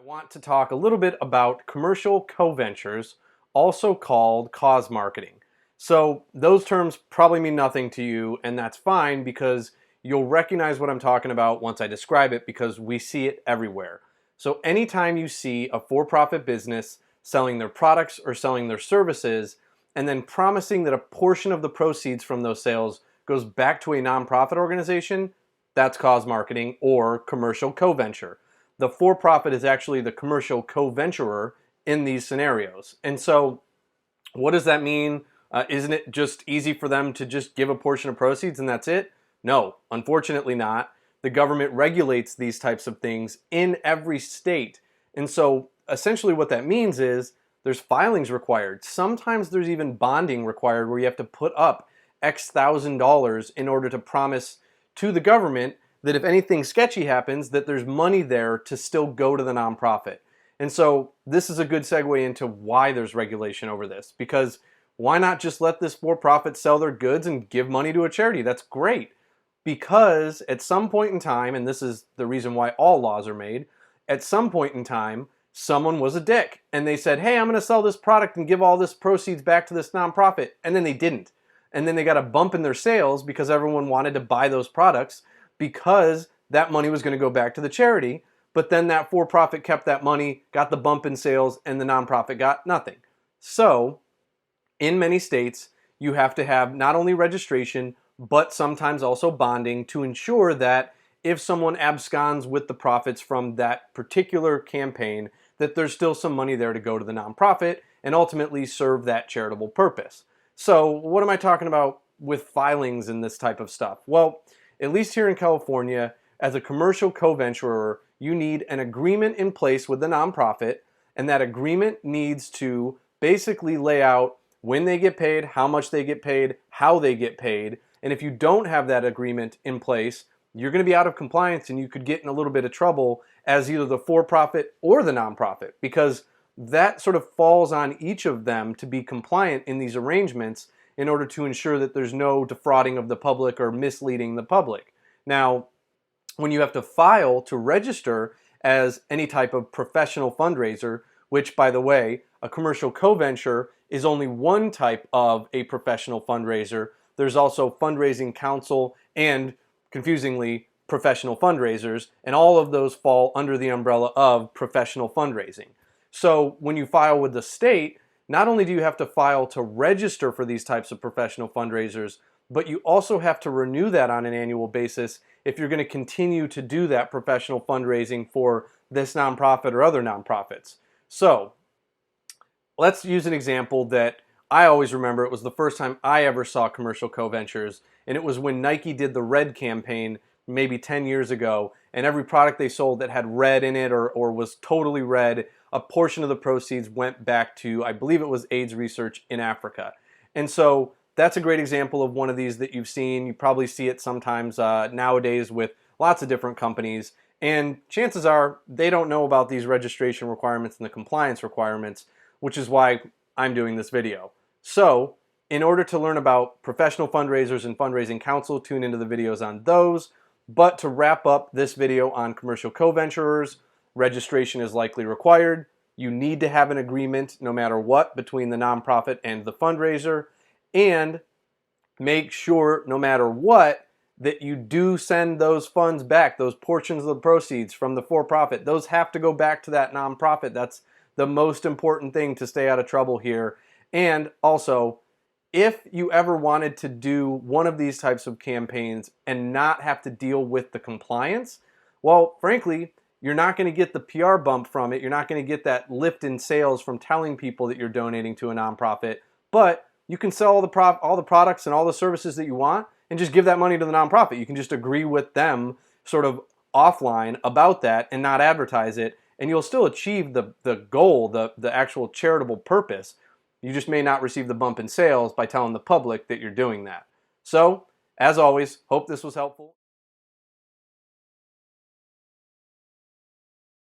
I want to talk a little bit about commercial co-ventures, also called cause marketing. So those terms probably mean nothing to you, and that's fine because you'll recognize what I'm talking about once I describe it because we see it everywhere. So anytime you see a for-profit business selling their products or selling their services and then promising that a portion of the proceeds from those sales goes back to a nonprofit organization, that's cause marketing or commercial co-venture. The for-profit is actually the commercial co-venturer in these scenarios. And so what does that mean? Isn't it just easy for them to just give a portion of proceeds and that's it? No, unfortunately not. The government regulates these types of things in every state. And so essentially what that means is there's filings required. Sometimes there's even bonding required where you have to put up X thousand dollars in order to promise to the government that if anything sketchy happens, that there's money there to still go to the nonprofit. And so this is a good segue into why there's regulation over this, because why not just let this for-profit sell their goods and give money to a charity? That's great. Because at some point in time, and this is the reason why all laws are made, at some point in time, someone was a dick and they said, hey, I'm going to sell this product and give all this proceeds back to this nonprofit. And then they didn't. And then they got a bump in their sales because everyone wanted to buy those products because that money was going to go back to the charity. But then that for-profit kept that money, got the bump in sales, and the nonprofit got nothing. So in many states, you have to have not only registration, but sometimes also bonding to ensure that if someone absconds with the profits from that particular campaign, that there's still some money there to go to the nonprofit and ultimately serve that charitable purpose. So what am I talking about with filings and this type of stuff? Well, at least here in California, as a commercial co-venturer, you need an agreement in place with the nonprofit, and that agreement needs to basically lay out when they get paid, how much they get paid, how they get paid. And if you don't have that agreement in place, you're going to be out of compliance and you could get in a little bit of trouble as either the for-profit or the nonprofit, because that sort of falls on each of them to be compliant in these arrangements in order to ensure that there's no defrauding of the public or misleading the public. Now, when you have to file to register as any type of professional fundraiser, which, by the way, a commercial co-venture is only one type of a professional fundraiser. There's also fundraising counsel and, confusingly, professional fundraisers, and all of those fall under the umbrella of professional fundraising. So when you file with the state, not only do you have to file to register for these types of professional fundraisers, but you also have to renew that on an annual basis if you're going to continue to do that professional fundraising for this nonprofit or other nonprofits. So let's use an example that I always remember. It was the first time I ever saw commercial co-ventures, and it was when Nike did the Red campaign maybe 10 years ago, and every product they sold that had red in it or was totally red, a portion of the proceeds went back to, I believe it was AIDS research in Africa. And so that's a great example of one of these that you've seen. You probably see it sometimes nowadays with lots of different companies, and chances are they don't know about these registration requirements and the compliance requirements, which is why I'm doing this video. So in order to learn about professional fundraisers and fundraising counsel, tune into the videos on those. But to wrap up this video on commercial co-venturers, registration is likely required. You need to have an agreement no matter what between the nonprofit and the fundraiser, and make sure no matter what that you do send those funds back, those portions of the proceeds from the for-profit. Those have to go back to that nonprofit. That's the most important thing to stay out of trouble here. And also, if you ever wanted to do one of these types of campaigns and not have to deal with the compliance, well, frankly, you're not going to get the PR bump from it. You're not going to get that lift in sales from telling people that you're donating to a nonprofit, but you can sell all the products and all the services that you want and just give that money to the nonprofit. You can just agree with them sort of offline about that and not advertise it, and you'll still achieve the goal, the actual charitable purpose. You just may not receive the bump in sales by telling the public that you're doing that. So, as always, hope this was helpful.